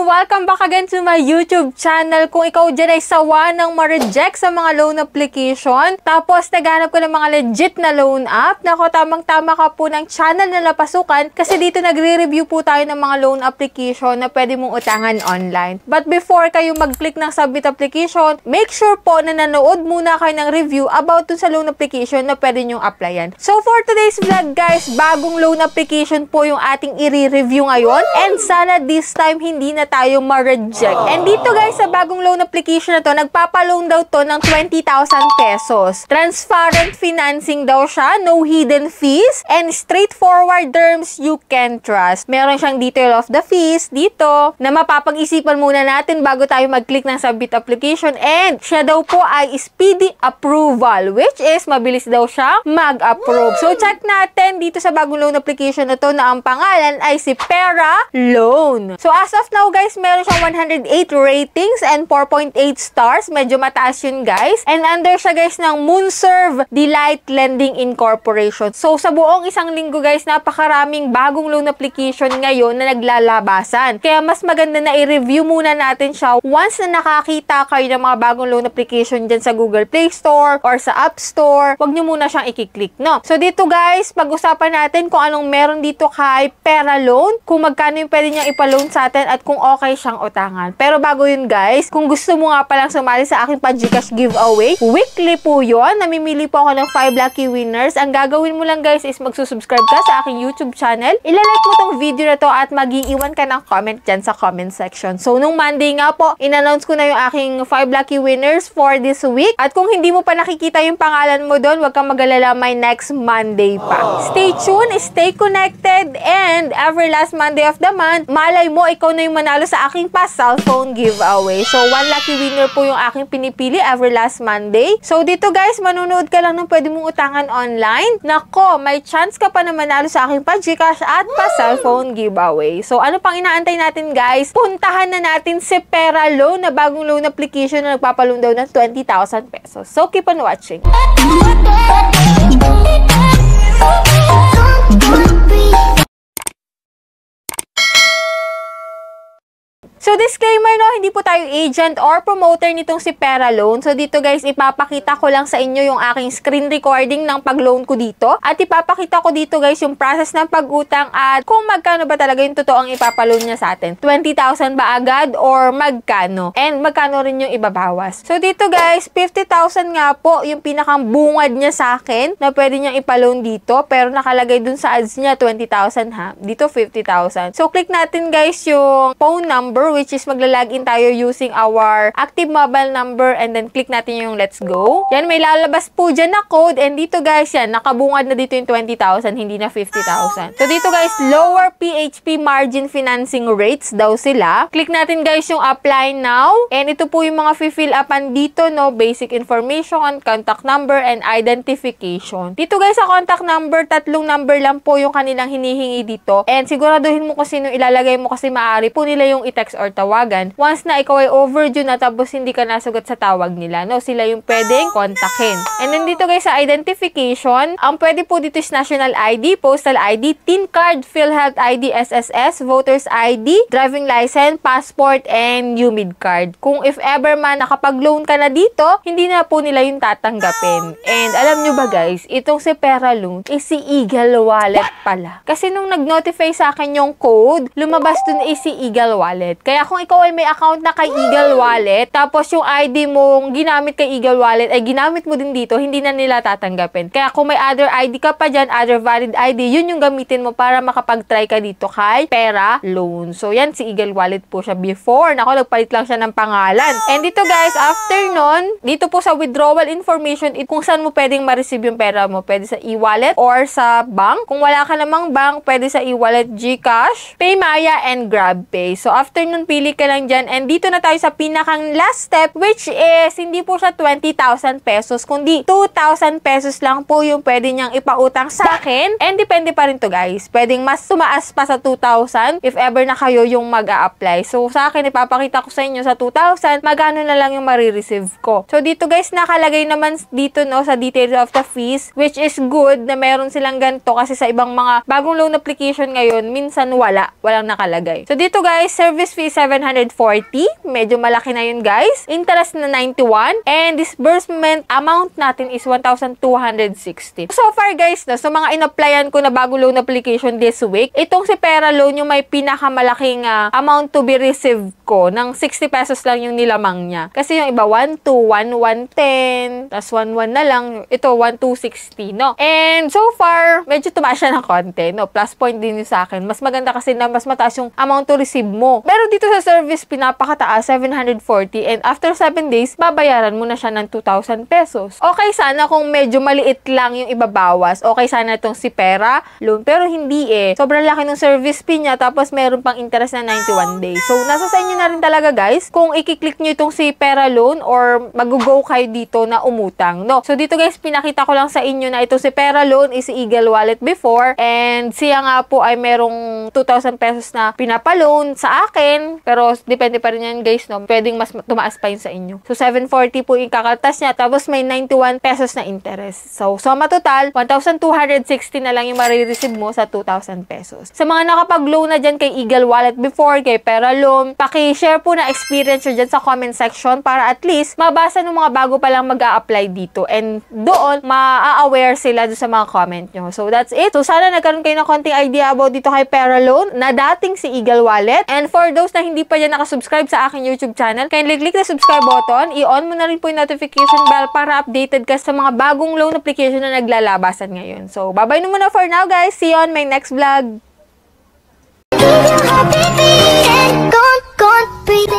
welcome back again to my YouTube channel. Kung ikaw dyan ay sawa ng ma-reject sa mga loan application, tapos naghanap ko ng mga legit na loan app, nako, tamang-tama ka po ng channel na napasukan kasi dito nagre-review po tayo ng mga loan application na pwede mong utangan online. But before kayo mag-click ng submit application, make sure po na nanood muna kayo ng review about dun sa loan application na pwede nyong applyan. So for today's vlog guys, bagong loan application po yung ating i-review ngayon, and sana this time hindi na tayo ma-reject. And dito guys, sa bagong loan application na to, nagpapaloan daw to ng 20,000 pesos. Transparent financing daw siya, no hidden fees, and straightforward terms you can trust. Meron siyang detail of the fees dito na mapapag-isipan muna natin bago tayo mag-click ng submit application, and siya daw po ay speedy approval, which is mabilis daw siya mag-approve. So check natin dito sa bagong loan application na to na ang pangalan ay si Pera Loan. So as of now guys, meron siyang 108 ratings and 4.8 stars. Medyo mataas yun guys. And under siya guys ng Moonserve Delight Lending Incorporation. So sa buong isang linggo guys, napakaraming bagong loan application ngayon na naglalabasan. Kaya mas maganda na i-review muna natin siya once na nakakita kayo ng mga bagong loan application dyan sa Google Play Store or sa App Store. Huwag nyo muna siyang i-click, no? So dito guys, pag-usapan natin kung anong meron dito kay Pera Loan, kung magkano yung pwede niyang ipaloan sa atin at kung okay siyang utangan. Pero bago yun guys, kung gusto mo nga palang sumali sa aking pa-Gcash giveaway, weekly po yun. Namimili po ako ng 5 lucky winners. Ang gagawin mo lang guys is magsusubscribe ka sa aking YouTube channel. Ilalike mo tong video na to at mag-iiwan ka ng comment dyan sa comment section. So nung Monday nga po, in-announce ko na yung aking 5 lucky winners for this week. At kung hindi mo pa nakikita yung pangalan mo doon, huwag kang mag-alala, may next Monday pa. Stay tuned, stay connected, and every last Monday of the month, malay mo, ikaw na yung manalo sa aking pa-cellphone giveaway. So, 1 lucky winner po yung aking pinipili every last Monday. So, dito guys, manunood ka lang ng pwede mong utangan online. Nako, may chance ka pa na manalo sa aking pa-Gcash at pa-cellphone giveaway. So, ano pang inaantay natin guys? Puntahan na natin si Pera Loan na bagong loan application na nagpapaloan daw ng 20,000 pesos. So, keep on watching. So, disclaimer no, hindi po tayo agent or promoter nitong si Pera Loan. So, dito guys, ipapakita ko lang sa inyo yung aking screen recording ng pag-loan ko dito. At ipapakita ko dito guys yung process ng pag-utang at kung magkano ba talaga yung totoong ipapaloan niya sa atin. 20,000 ba agad or magkano? And magkano rin yung ibabawas. So, dito guys, 50,000 nga po yung pinakang bungad niya sa akin na pwede niyang ipaloan dito. Pero nakalagay dun sa ads niya 20,000 ha. Dito 50,000. So, click natin guys yung phone number, which is magla-login tayo using our active mobile number, and then click natin yung let's go. Yan, may lalabas po dyan na code, and dito guys, yan, nakabungad na dito yung 20,000, hindi na 50,000. So dito guys, lower PHP margin financing rates daw sila. Click natin guys yung apply now, and ito po yung mga fill upan dito, no, basic information, contact number, and identification. Dito guys, sa contact number, 3 number lang po yung kanilang hinihingi dito, and siguraduhin mo kung sino ilalagay mo kasi maaari po nila yung i-text or tawagan once na ikaw ay overdue na tapos hindi ka nasagot sa tawag nila, no? Sila yung pwedeng kontakin. And then dito guys sa identification, ang pwede po dito is national ID, postal ID, TIN card, PhilHealth ID, SSS, voters ID, driving license, passport, and UMID card. Kung if ever man nakapag-loan ka na dito, hindi na po nila yung tatanggapin. And alam nyo ba guys, itong si Pera Loan is si Eagle Wallet pala. Kasi nung nag-notify sa akin yung code, lumabas dun is si Eagle Wallet. Kaya kung ikaw ay may account na kay Eagle Wallet, tapos yung ID mong ginamit kay Eagle Wallet ay ginamit mo din dito, hindi na nila tatanggapin. Kaya kung may other ID ka pa dyan, other valid ID, yun yung gamitin mo para makapag-try ka dito kay Pera Loan. So yan, si Eagle Wallet po siya before. Nako, nagpalit lang siya ng pangalan. And dito guys, after nun, dito po sa withdrawal information, kung saan mo pwedeng ma-receive yung pera mo. Pwede sa e-wallet or sa bank. Kung wala ka namang bank, pwede sa e-wallet, Gcash, Paymaya, and GrabPay. So after nun, pili ka lang dyan. And dito na tayo sa pinakang last step, which is, hindi po siya 20,000 pesos, kundi 2,000 pesos lang po yung pwede niyang ipautang sa akin. And depende pa rin to guys. Pwedeng mas tumaas pa sa 2,000 if ever na kayo yung mag-a-apply. So sa akin, ipapakita ko sa inyo sa 2,000, magkano na lang yung marireceive ko. So dito guys, nakalagay naman dito no sa details of the fees, which is good na meron silang ganito kasi sa ibang mga bagong loan application ngayon, minsan walang nakalagay. So dito guys, service fee is 740. Medyo malaki na yun, guys. Interest na 91. And disbursement amount natin is 1,260. So far, guys, sa mga in-applyan ko na bago loan application this week, itong si Pera Loan yung may pinakamalaking amount to be received ko. Ng 60 pesos lang yung nilamang niya. Kasi yung iba, 1, 2, 1, 110, tas 1, 1 na lang. Ito, 1, 260, no? And so far, medyo tumaas siya ng konti, no? Plus point din yun sa akin. Mas maganda kasi na mas mataas yung amount to receive mo. Pero dito sa service, pinapakataas, 740. And after 7 days, babayaran mo na siya ng 2,000 pesos. Okay sana kung medyo maliit lang yung ibabawas. Okay sana itong si Pera Loan. Pero hindi eh. Sobrang laki ng service fee niya. Tapos meron pang interest na 91 days. So, nasa sa inyo na rin talaga, guys, kung i-click nyo itong si Pera Loan or mag-go kayo dito na umutang, no? So, dito, guys, pinakita ko lang sa inyo na ito si Pera Loan is si Eagle Wallet before. And siya nga po ay merong 2,000 pesos na pinapaloan sa akin. Pero, depende pa rin yan, guys, no? Pwedeng mas tumaas pa yun sa inyo. So, 740 po yung kakaltas niya. Tapos, may 91 pesos na interest. So, suma total, 1,260 na lang yung marireceive mo sa 2,000 pesos. Sa mga nakapag-loan na dyan kay Eagle Wallet before, kay Pera Loan, paki-share po na experience nyo dyan sa comment section para at least mabasa ng mga bago pa lang mag-a-apply dito. And doon, ma-aware sila doon sa mga comment nyo. So, that's it. So, sana nagkaroon kayo ng konting idea about dito kay Pera Loan na dating si Eagle Wallet. And for those na hindi pa dyan nakasubscribe sa aking YouTube channel, kindly click the subscribe button. I-on mo na rin po yung notification bell para updated ka sa mga bagong loan application na naglalabasan ngayon. So, bye-bye na muna for now, guys. See you on my next vlog. Breathe